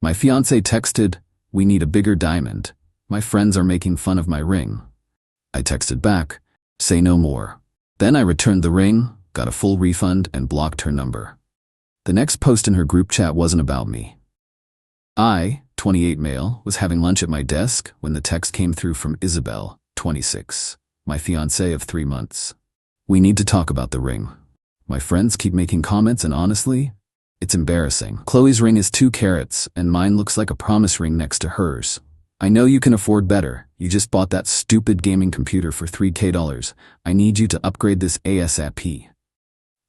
My fiancé texted, "We need a bigger diamond. My friends are making fun of my ring." I texted back, "Say no more." Then I returned the ring, got a full refund, and blocked her number. The next post in her group chat wasn't about me. I, 28 male, was having lunch at my desk when the text came through from Isabel, 26, my fiancé of 3 months. "We need to talk about the ring. My friends keep making comments and honestly, it's embarrassing. Qley's ring is 2 carats and mine looks like a promise ring next to hers. I know you can afford better. You just bought that stupid gaming computer for $3,000. I need you to upgrade this ASAP."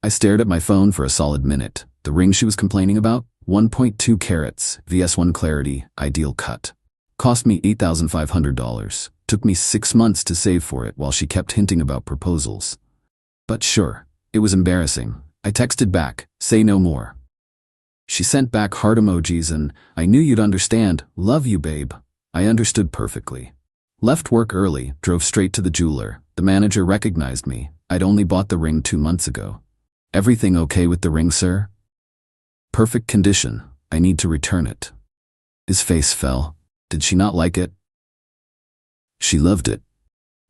I stared at my phone for a solid minute. The ring she was complaining about? 1.2 carats, VS1 clarity, ideal cut. Cost me $8,500. Took me 6 months to save for it while she kept hinting about proposals. But sure, it was embarrassing. I texted back, "Say no more." She sent back heart emojis and, "I knew you'd understand. Love you, babe." I understood perfectly. Left work early, drove straight to the jeweler. The manager recognized me. I'd only bought the ring 2 months ago. "Everything okay with the ring, sir?" "Perfect condition. I need to return it." His face fell. Did she not like it? She loved it.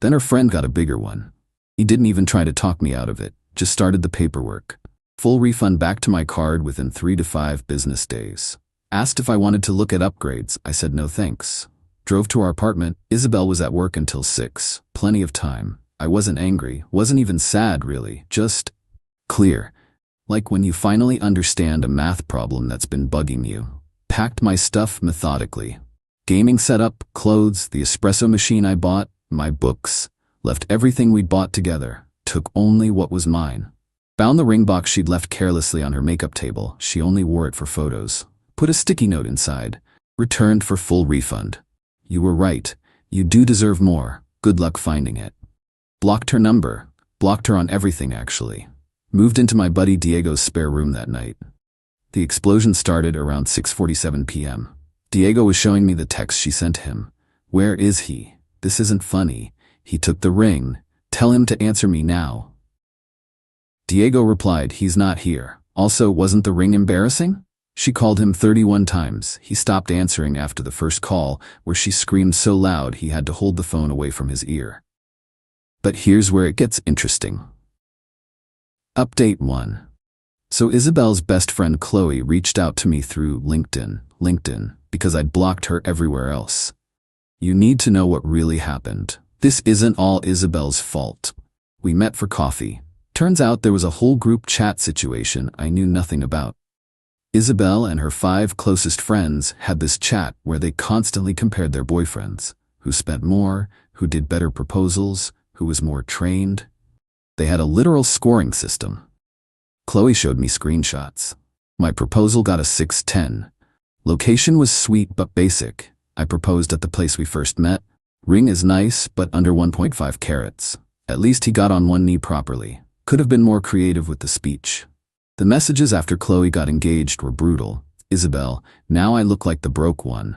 Then her friend got a bigger one. He didn't even try to talk me out of it, just started the paperwork. Full refund back to my card within 3 to 5 business days. Asked if I wanted to look at upgrades. I said no thanks. Drove to our apartment. Isabel was at work until 6. Plenty of time. I wasn't angry, wasn't even sad really, just clear. Like when you finally understand a math problem that's been bugging you. Packed my stuff methodically. Gaming setup, clothes, the espresso machine I bought, my books. Left everything we'd bought together. Took only what was mine. Found the ring box she'd left carelessly on her makeup table. She only wore it for photos. Put a sticky note inside. Returned for full refund. "You were right. You do deserve more. Good luck finding it." Blocked her number. Blocked her on everything actually. Moved into my buddy Diego's spare room that night. The explosion started around 6:47 p.m. Diego was showing me the text she sent him. "Where is he? This isn't funny. He took the ring. Tell him to answer me now." Diego replied, "He's not here. Also, wasn't the ring embarrassing?" She called him 31 times. He stopped answering after the first call, where she screamed so loud he had to hold the phone away from his ear. But here's where it gets interesting. Update 1. So Isabel's best friend Qley reached out to me through LinkedIn, because I'd blocked her everywhere else. You need to know what really happened. This isn't all Isabel's fault. We met for coffee. Turns out there was a whole group chat situation I knew nothing about. Isabel and her 5 closest friends had this chat where they constantly compared their boyfriends, who spent more, who did better proposals, who was more trained. They had a literal scoring system. Qley showed me screenshots. My proposal got a 6/10. Location was sweet but basic. I proposed at the place we first met. Ring is nice but under 1.5 carats. At least he got on one knee properly. Could have been more creative with the speech. The messages after Qley got engaged were brutal. "Isabel, now I look like the broke one."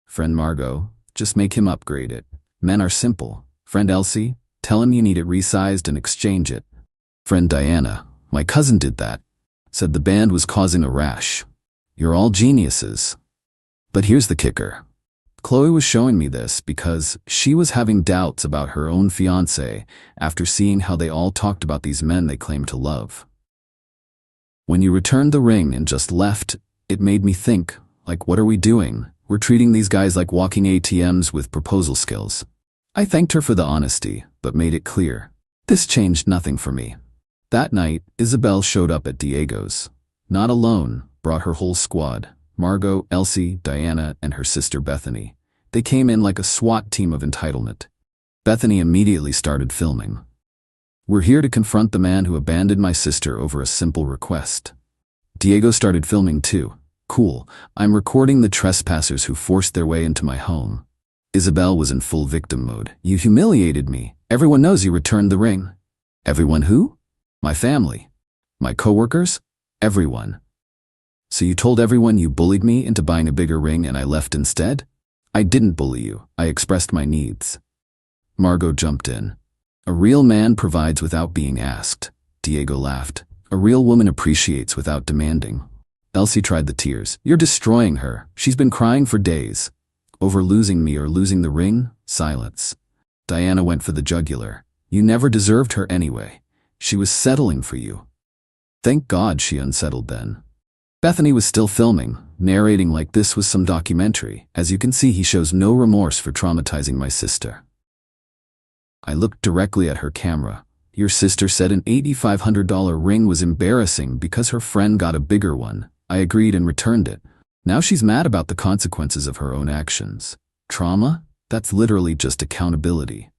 Friend Margot, "Just make him upgrade it. Men are simple." Friend Elsie, "Tell him you need it resized and exchange it." Friend Diana, "My cousin did that. Said the band was causing a rash." You're all geniuses. But here's the kicker. Qley was showing me this because she was having doubts about her own fiancé after seeing how they all talked about these men they claimed to love. When you returned the ring and just left, it made me think, like, what are we doing? We're treating these guys like walking ATMs with proposal skills. I thanked her for the honesty, but made it clear. This changed nothing for me. That night, Isabel showed up at Diego's. Not alone, brought her whole squad. Margot, Elsie, Diana, and her sister Bethany. They came in like a SWAT team of entitlement. Bethany immediately started filming. "We're here to confront the man who abandoned my sister over a simple request." Diego started filming too. "Cool, I'm recording the trespassers who forced their way into my home." Isabel was in full victim mode. "You humiliated me. Everyone knows you returned the ring." "Everyone who?" "My family. My coworkers. Everyone." "So you told everyone you bullied me into buying a bigger ring and I left instead?" "I didn't bully you. I expressed my needs." Margot jumped in. "A real man provides without being asked." Diego laughed. "A real woman appreciates without demanding." Elsie tried the tears. You're destroying her. She's been crying for days. Over losing me or losing the ring? Silence. Diana went for the jugular. You never deserved her anyway. She was settling for you. Thank God she unsettled then. Bethany was still filming, narrating like this was some documentary. As you can see, he shows no remorse for traumatizing my sister. I looked directly at her camera. Your sister said an $8,500 ring was embarrassing because her friend got a bigger one. I agreed and returned it. Now she's mad about the consequences of her own actions. Trauma? That's literally just accountability.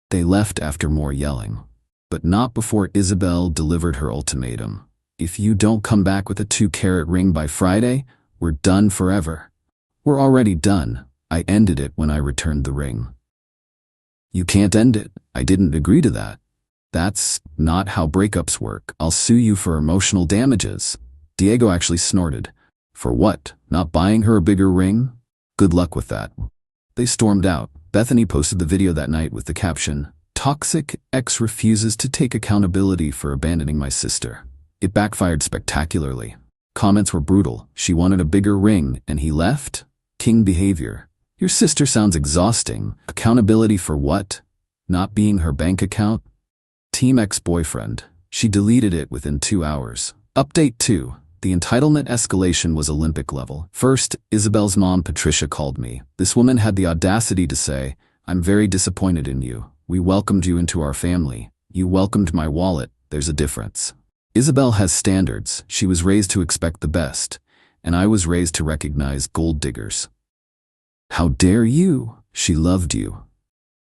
They left after more yelling. But not before Isabel delivered her ultimatum. If you don't come back with a 2-carat ring by Friday, we're done forever. We're already done. I ended it when I returned the ring. You can't end it. I didn't agree to that. That's not how breakups work. I'll sue you for emotional damages. Diego actually snorted. For what? Not buying her a bigger ring? Good luck with that. They stormed out. Bethany posted the video that night with the caption, "Toxic ex refuses to take accountability for abandoning my sister." It backfired spectacularly. Comments were brutal. She wanted a bigger ring and he left? King behavior. Your sister sounds exhausting. Accountability for what? Not being her bank account? Team ex-boyfriend. She deleted it within 2 hours. Update 2. The entitlement escalation was Olympic level. First, Isabel's mom Patricia called me. This woman had the audacity to say, "I'm very disappointed in you. We welcomed you into our family. You welcomed my wallet. There's a difference." Isabel has standards. She was raised to expect the best, and I was raised to recognize gold diggers. How dare you? She loved you.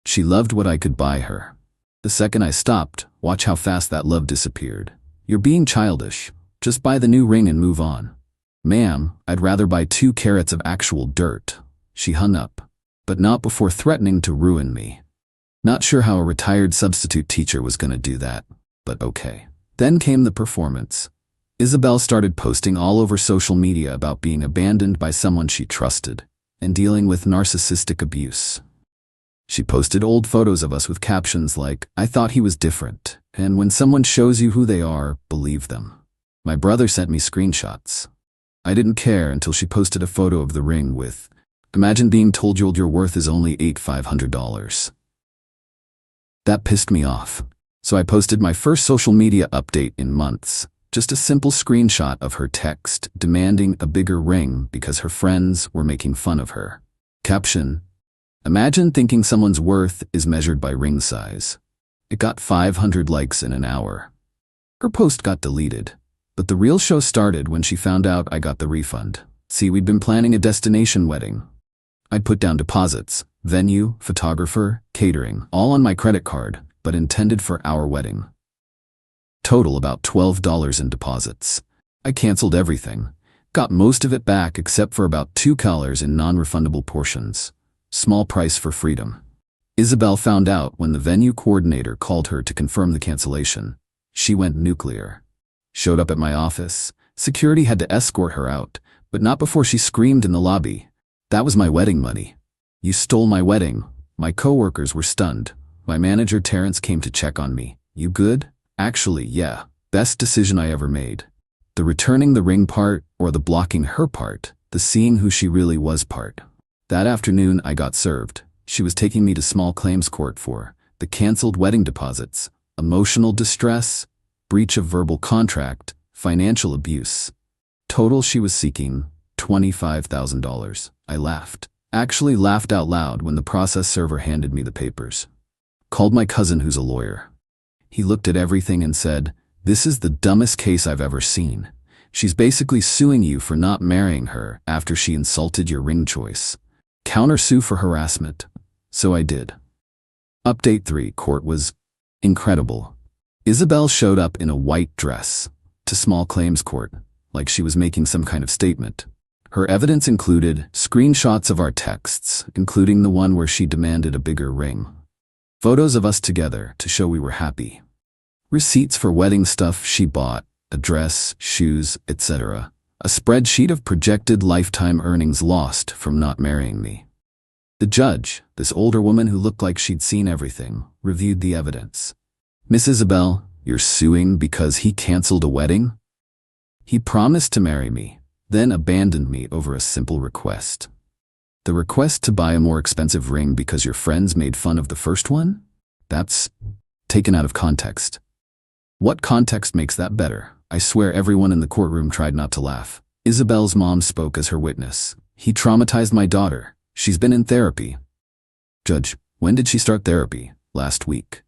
She loved what I could buy her. The second I stopped, watch how fast that love disappeared. You're being childish. Just buy the new ring and move on. Ma'am, I'd rather buy 2 carats of actual dirt. She hung up, but not before threatening to ruin me. Not sure how a retired substitute teacher was gonna do that, but okay. Then came the performance. Isabel started posting all over social media about being abandoned by someone she trusted and dealing with narcissistic abuse. She posted old photos of us with captions like, "I thought he was different," and "When someone shows you who they are, believe them." My brother sent me screenshots. I didn't care until she posted a photo of the ring with, "Imagine being told your worth is only $8,500. That pissed me off. So I posted my first social media update in months. Just a simple screenshot of her text demanding a bigger ring because her friends were making fun of her. Caption: Imagine thinking someone's worth is measured by ring size. It got 500 likes in an hour. Her post got deleted, but the real show started when she found out I got the refund. See, we'd been planning a destination wedding. I'd put down deposits, venue, photographer, catering, all on my credit card, but intended for our wedding. Total about $12 in deposits. I canceled everything. Got most of it back except for about $2 in non-refundable portions. Small price for freedom. Isabel found out when the venue coordinator called her to confirm the cancellation. She went nuclear. Showed up at my office. Security had to escort her out, but not before she screamed in the lobby. That was my wedding money. You stole my wedding. My coworkers were stunned. My manager Terrence came to check on me. You good? Actually, yeah. Best decision I ever made. The returning the ring part, or the blocking her part, the seeing who she really was part. That afternoon I got served. She was taking me to small claims court for the canceled wedding deposits, emotional distress, breach of verbal contract, financial abuse. Total she was seeking $25,000. I laughed. Actually laughed out loud when the process server handed me the papers. Called my cousin who's a lawyer. He looked at everything and said, "This is the dumbest case I've ever seen. She's basically suing you for not marrying her after she insulted your ring choice. Countersue for harassment." So I did. Update 3. Court was incredible. Isabel showed up in a white dress to small claims court, like she was making some kind of statement. Her evidence included screenshots of our texts, including the one where she demanded a bigger ring. Photos of us together to show we were happy. Receipts for wedding stuff she bought, a dress, shoes, etc. A spreadsheet of projected lifetime earnings lost from not marrying me. The judge, this older woman who looked like she'd seen everything, reviewed the evidence. "Miss Isabel, you're suing because he canceled a wedding?" He promised to marry me, then abandoned me over a simple request. The request to buy a more expensive ring because your friends made fun of the first one? That's taken out of context. What context makes that better? I swear everyone in the courtroom tried not to laugh. Isabel's mom spoke as her witness. He traumatized my daughter. She's been in therapy. Judge, when did she start therapy? Last week.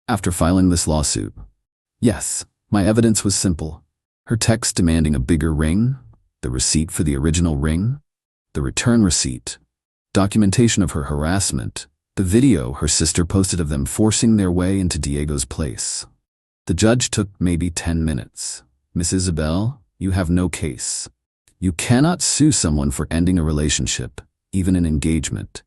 After filing this lawsuit. Yes, my evidence was simple. Her text demanding a bigger ring, the receipt for the original ring, the return receipt, documentation of her harassment, the video her sister posted of them forcing their way into Diego's place. The judge took maybe 10 minutes. Miss Isabel, you have no case. You cannot sue someone for ending a relationship, even an engagement.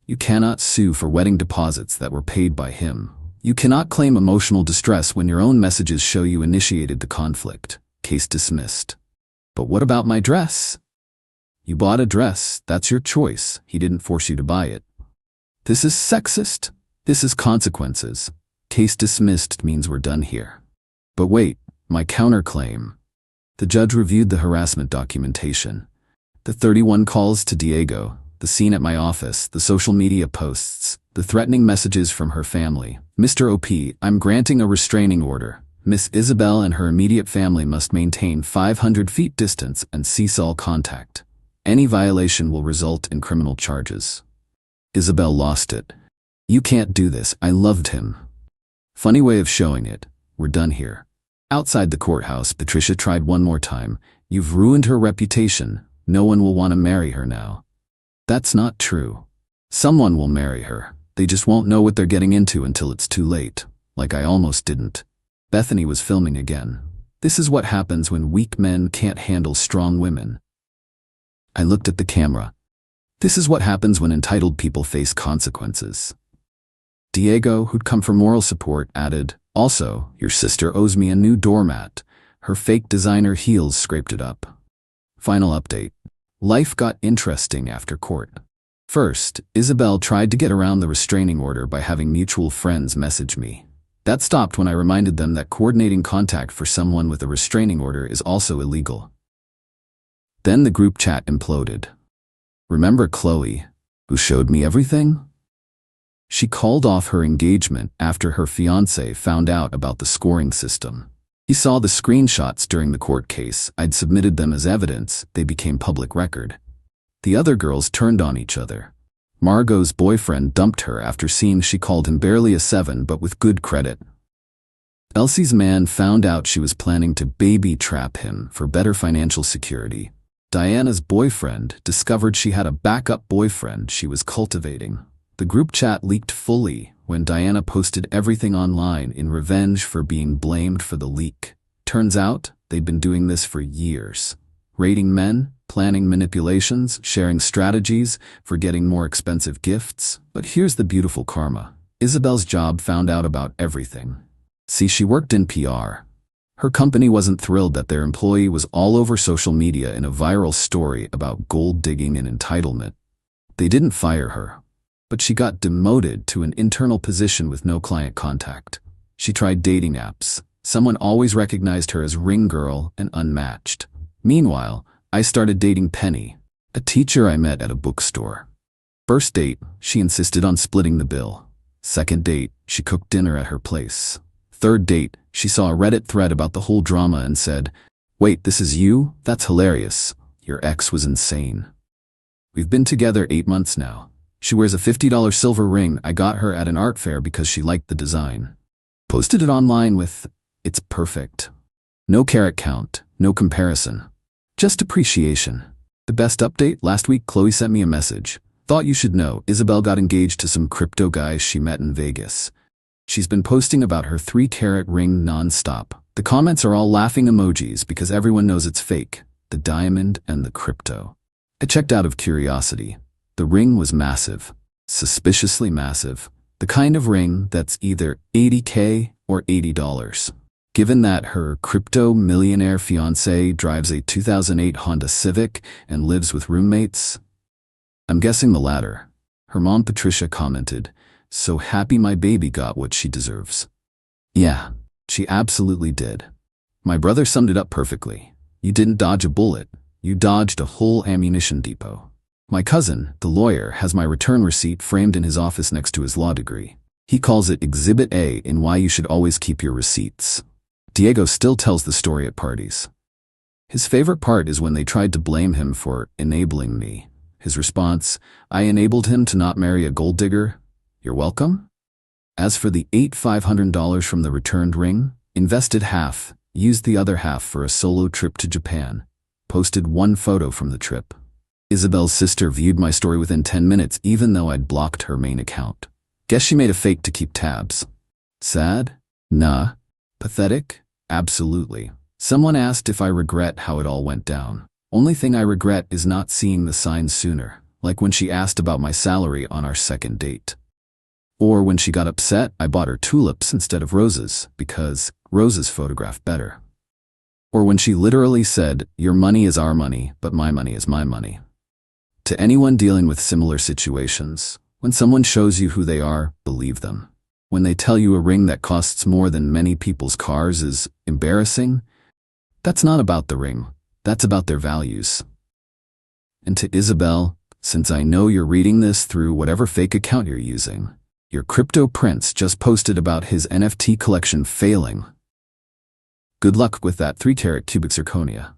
You cannot sue for wedding deposits that were paid by him. You cannot claim emotional distress when your own messages show you initiated the conflict. Case dismissed. But what about my dress? You bought a dress, that's your choice. He didn't force you to buy it. This is sexist. This is consequences. Case dismissed means we're done here. But wait, my counterclaim. The judge reviewed the harassment documentation. The 31 calls to Diego, the scene at my office, the social media posts, the threatening messages from her family. Mr. OP, I'm granting a restraining order. Miss Isabel and her immediate family must maintain 500 feet distance and cease all contact. Any violation will result in criminal charges. Isabel lost it. You can't do this. I loved him. Funny way of showing it. We're done here. Outside the courthouse, Patricia tried one more time. You've ruined her reputation. No one will want to marry her now. That's not true. Someone will marry her. They just won't know what they're getting into until it's too late. Like I almost didn't. Bethany was filming again. This is what happens when weak men can't handle strong women. I looked at the camera. This is what happens when entitled people face consequences. Diego, who'd come for moral support, added, also, your sister owes me a new doormat. Her fake designer heels scraped it up. Final update. Life got interesting after court. First, Isabel tried to get around the restraining order by having mutual friends message me. That stopped when I reminded them that coordinating contact for someone with a restraining order is also illegal. Then the group chat imploded. Remember Qley, who showed me everything? She called off her engagement after her fiancé found out about the scoring system. He saw the screenshots during the court case. I'd submitted them as evidence. They became public record. The other girls turned on each other. Margot's boyfriend dumped her after seeing she called him barely a 7 but with good credit. Elsie's man found out she was planning to baby trap him for better financial security. Diana's boyfriend discovered she had a backup boyfriend she was cultivating. The group chat leaked fully when Diana posted everything online in revenge for being blamed for the leak. Turns out, they'd been doing this for years. Rating men, planning manipulations, sharing strategies for getting more expensive gifts. But here's the beautiful karma. Isabel's job found out about everything. See, she worked in PR. Her company wasn't thrilled that their employee was all over social media in a viral story about gold digging and entitlement. They didn't fire her, but she got demoted to an internal position with no client contact. She tried dating apps. Someone always recognized her as ring girl and unmatched. Meanwhile, I started dating Penny, a teacher I met at a bookstore. First date, she insisted on splitting the bill. Second date, she cooked dinner at her place. Third date, she saw a Reddit thread about the whole drama and said, "Wait, this is you? That's hilarious. Your ex was insane." We've been together 8 months now. She wears a $50 silver ring I got her at an art fair because she liked the design. Posted it online with, "It's perfect." No carat count, no comparison. Just appreciation. The best update, last week Qley sent me a message. Thought you should know, Isabel got engaged to some crypto guys she met in Vegas. She's been posting about her 3-carat ring non-stop. The comments are all laughing emojis because everyone knows it's fake. The diamond and the crypto. I checked out of curiosity. The ring was massive. Suspiciously massive. The kind of ring that's either $80K or $80. Given that her crypto millionaire fiancé drives a 2008 Honda Civic and lives with roommates, I'm guessing the latter. Her mom Patricia commented, "So happy my baby got what she deserves." Yeah, she absolutely did. My brother summed it up perfectly. You didn't dodge a bullet. You dodged a whole ammunition depot. My cousin, the lawyer, has my return receipt framed in his office next to his law degree. He calls it Exhibit A in why you should always keep your receipts. Diego still tells the story at parties. His favorite part is when they tried to blame him for enabling me. His response, I enabled him to not marry a gold digger? You're welcome? As for the $500 from the returned ring, invested half, used the other half for a solo trip to Japan, posted one photo from the trip. Isabel's sister viewed my story within 10 minutes even though I'd blocked her main account. Guess she made a fake to keep tabs. Sad? Nah. Pathetic? Absolutely. Someone asked if I regret how it all went down. Only thing I regret is not seeing the signs sooner, like when she asked about my salary on our second date. Or when she got upset I bought her tulips instead of roses because roses photograph better. Or when she literally said, your money is our money, but my money is my money. To anyone dealing with similar situations, when someone shows you who they are, believe them. When they tell you a ring that costs more than many people's cars is embarrassing, that's not about the ring, that's about their values. And to Isabel, since I know you're reading this through whatever fake account you're using, your crypto prince just posted about his NFT collection failing. Good luck with that 3-carat cubic zirconia.